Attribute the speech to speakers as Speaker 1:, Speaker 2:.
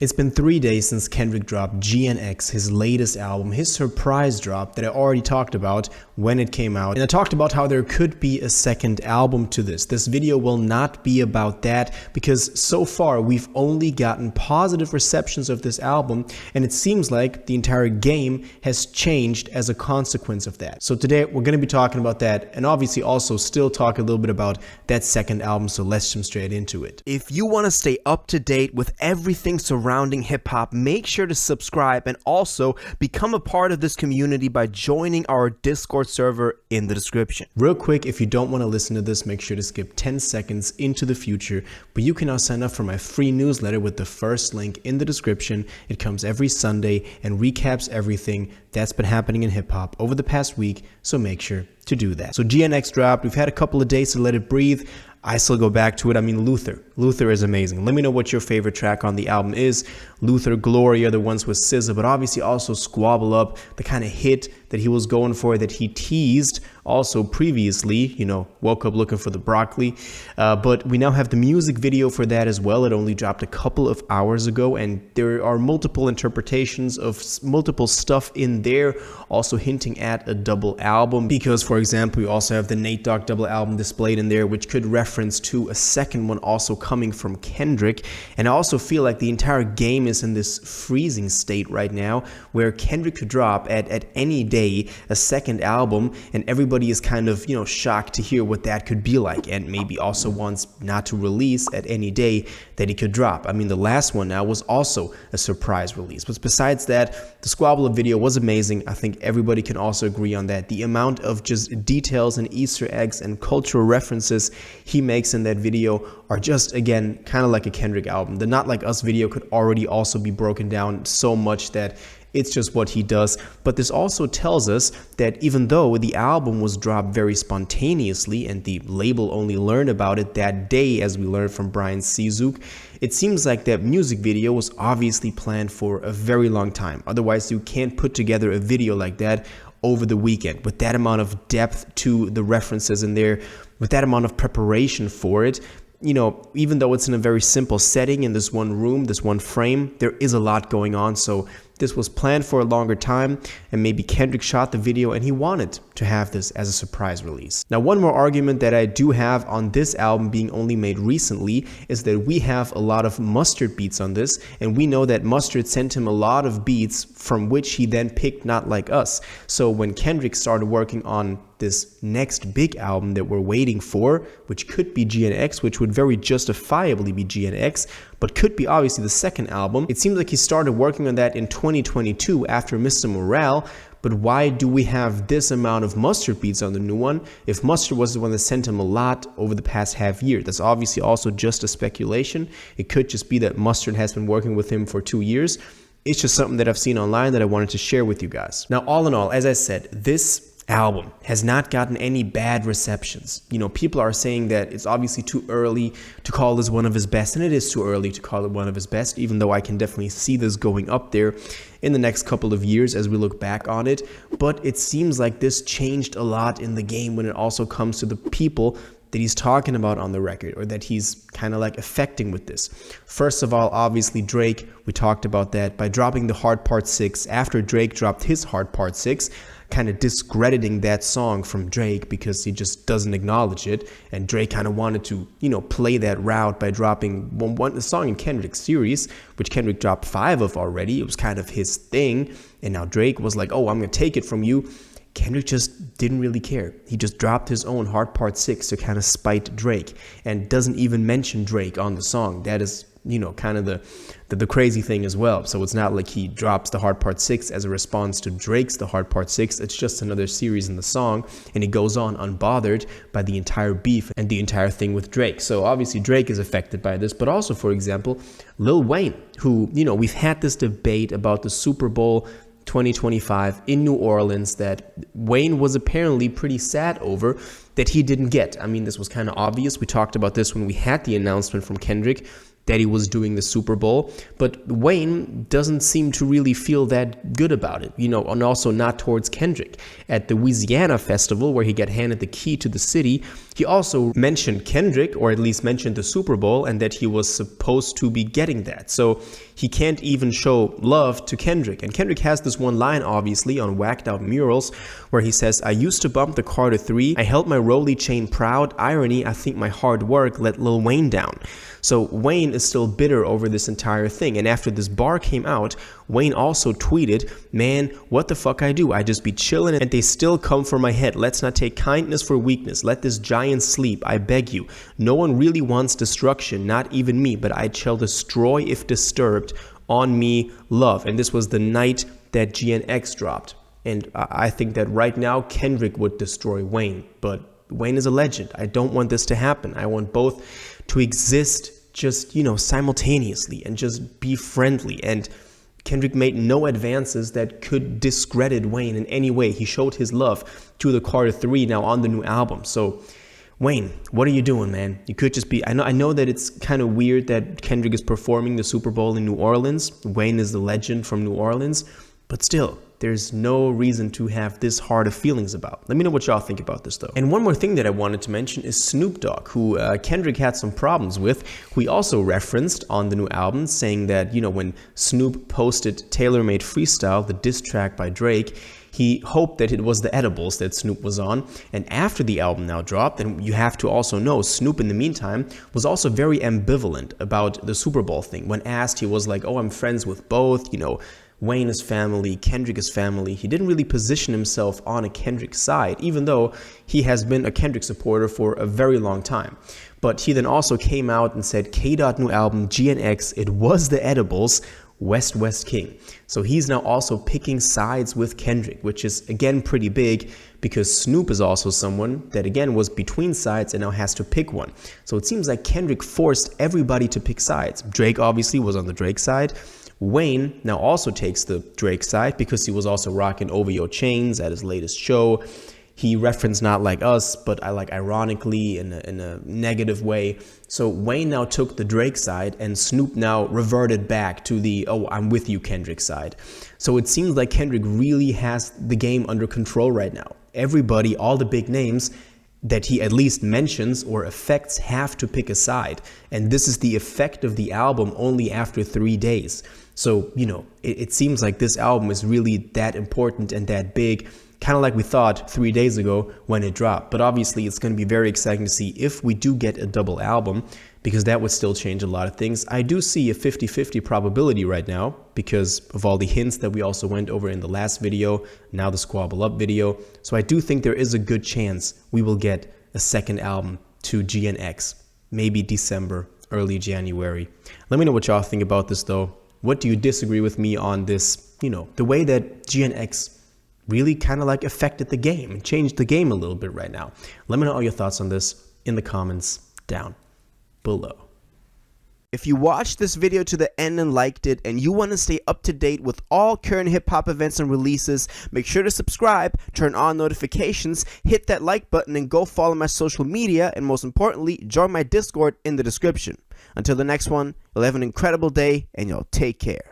Speaker 1: It's been 3 days since Kendrick dropped GNX, his latest album, his surprise drop that I already talked about when it came out. And I talked about how there could be a second album to this. This video will not be about that because so far we've only gotten positive receptions of this album, and it seems like the entire game has changed as a consequence of that. So today we're going to be talking about that, and obviously also still talk a little bit about that second album, so let's jump straight into it. If you want to stay up to date with everything surrounding hip-hop, make sure to subscribe and also become a part of this community by joining our Discord server in the description. Real quick, if you don't want to listen to this, make sure to skip 10 seconds into the future, but you can now sign up for my free newsletter with the first link in the description. It comes every Sunday and recaps everything that's been happening in hip-hop over the past week, so make sure to do that. So GNX dropped. We've had a couple of days to let it breathe. I still go back to it. I mean, Luther is amazing. Let me know what your favorite track on the album is. Luther, Glory are the ones with SZA, but obviously also Squabble Up, the kind of hit that he was going for, that he teased also previously, you know, woke up looking for the broccoli. But we now have the music video for that as well. It only dropped a couple of hours ago, and there are multiple interpretations of multiple stuff in there, also hinting at a double album. Because, for example, we also have the Nate Dogg double album displayed in there, which could reference to a second one also coming from Kendrick. And I also feel like the entire game is in this freezing state right now, where Kendrick could drop at any day a second album, and everybody is kind of, you know, shocked to hear what that could be like, and maybe also wants not to release at any day that he could drop. I mean, the last one now was also a surprise release. But besides that, the Squabble Up video was amazing. I think everybody can also agree on that. The amount of just details and Easter eggs and cultural references he makes in that video are just, again, kind of like a Kendrick album. The Not Like Us video could already also be broken down so much that it's just what he does. But this also tells us that even though the album was dropped very spontaneously and the label only learned about it that day, as we learned from Brian Sizuk, it seems like that music video was obviously planned for a very long time. Otherwise, you can't put together a video like that over the weekend with that amount of depth to the references in there, with that amount of preparation for it. You know, even though it's in a very simple setting in this one room, this one frame, there is a lot going on. So this was planned for a longer time, and maybe Kendrick shot the video and he wanted to have this as a surprise release. Now, one more argument that I do have on this album being only made recently is that we have a lot of Mustard beats on this, and we know that Mustard sent him a lot of beats from which he then picked Not Like Us. So when Kendrick started working on this next big album that we're waiting for, which could be GNX, which would very justifiably be GNX, but could be obviously the second album, it seems like he started working on that in 2022 after Mr. Morale. But why do we have this amount of Mustard beats on the new one if Mustard was the one that sent him a lot over the past half year? That's obviously also just a speculation. It could just be that Mustard has been working with him for 2 years. It's just something that I've seen online that I wanted to share with you guys. Now, all in all, as I said, this album has not gotten any bad receptions. You know, people are saying that it's obviously too early to call this one of his best, and it is too early to call it one of his best, even though I can definitely see this going up there in the next couple of years as we look back on it. But it seems like this changed a lot in the game when it also comes to the people that he's talking about on the record, or that he's kind of like affecting with this. First of all, obviously Drake, we talked about that by dropping the Hard Part 6 after Drake dropped his Hard Part 6, kind of discrediting that song from Drake because he just doesn't acknowledge it. And Drake kind of wanted to, you know, play that route by dropping one song in Kendrick's series, which Kendrick dropped 5 of already. It was kind of his thing. And now Drake was like, oh, I'm going to take it from you. Kendrick just didn't really care. He just dropped his own Hard Part 6 to kind of spite Drake, and doesn't even mention Drake on the song. That is, you know, kind of the crazy thing as well. So it's not like he drops the Hard Part 6 as a response to Drake's The Hard Part 6. It's just another series in the song, and it goes on unbothered by the entire beef and the entire thing with Drake. So obviously Drake is affected by this, but also, for example, Lil Wayne, who, you know, we've had this debate about the Super Bowl 2025 in New Orleans that Wayne was apparently pretty sad over that he didn't get. I mean, this was kind of obvious. We talked about this when we had the announcement from Kendrick that he was doing the Super Bowl, but Wayne doesn't seem to really feel that good about it, and also not towards Kendrick. At the Louisiana festival, where he got handed the key to the city, he also mentioned Kendrick, or at least mentioned the Super Bowl, and that he was supposed to be getting that. So he can't even show love to Kendrick. And Kendrick has this one line, obviously, on Whacked Out Murals, where he says, "I used to bump the Carter 3. I held my Rolly chain proud. Irony, I think my hard work let Lil Wayne down." So Wayne is still bitter over this entire thing. And after this bar came out, Wayne also tweeted, "Man, what the fuck I do? I just be chilling and they still come for my head. Let's not take kindness for weakness. Let this giant sleep, I beg you. No one really wants destruction, not even me, but I shall destroy if disturbed. On me, love." And this was the night that GNX dropped. And I think that right now Kendrick would destroy Wayne, but Wayne is a legend. I don't want this to happen. I want both to exist just, simultaneously and just be friendly. And Kendrick made no advances that could discredit Wayne in any way. He showed his love to the Carter 3 now on the new album. So Wayne, what are you doing, man? You could just be, I know that it's kind of weird that Kendrick is performing the Super Bowl in New Orleans. Wayne is the legend from New Orleans, but still, there's no reason to have this hard of feelings about. Let me know what y'all think about this, though. And one more thing that I wanted to mention is Snoop Dogg, who Kendrick had some problems with, who he also referenced on the new album, saying that, when Snoop posted Tailor Made Freestyle, the diss track by Drake, he hoped that it was the edibles that Snoop was on. And after the album now dropped, and you have to also know, Snoop in the meantime was also very ambivalent about the Super Bowl thing. When asked, he was like, "Oh, I'm friends with both, Wayne is family, Kendrick is family." He didn't really position himself on a Kendrick side, even though he has been a Kendrick supporter for a very long time. But he then also came out and said, "K-Dot new album, GNX, it was the edibles, West King." So he's now also picking sides with Kendrick, which is again pretty big because Snoop is also someone that again was between sides and now has to pick one. So it seems like Kendrick forced everybody to pick sides. Drake obviously was on the Drake side. Wayne now also takes the Drake side because he was also rocking OVO chains at his latest show. He referenced Not Like Us, but ironically in a negative way. So Wayne now took the Drake side and Snoop now reverted back to the, "Oh, I'm with you, Kendrick" side. So it seems like Kendrick really has the game under control right now. Everybody, all the big names that he at least mentions or affects have to pick a side. And this is the effect of the album only after 3 days. So, it seems like this album is really that important and that big, kind of like we thought 3 days ago when it dropped. But obviously, it's going to be very exciting to see if we do get a double album, because that would still change a lot of things. I do see a 50-50 probability right now because of all the hints that we also went over in the last video, now the Squabble Up video. So I do think there is a good chance we will get a second album to GNX, maybe December, early January. Let me know what y'all think about this, though. What do you disagree with me on this, the way that GNX really kind of affected the game and changed the game a little bit right now? Let me know all your thoughts on this in the comments down below. If you watched this video to the end and liked it, and you want to stay up to date with all current hip-hop events and releases, make sure to subscribe, turn on notifications, hit that like button, and go follow my social media, and most importantly, join my Discord in the description. Until the next one, you'll have an incredible day, and y'all take care.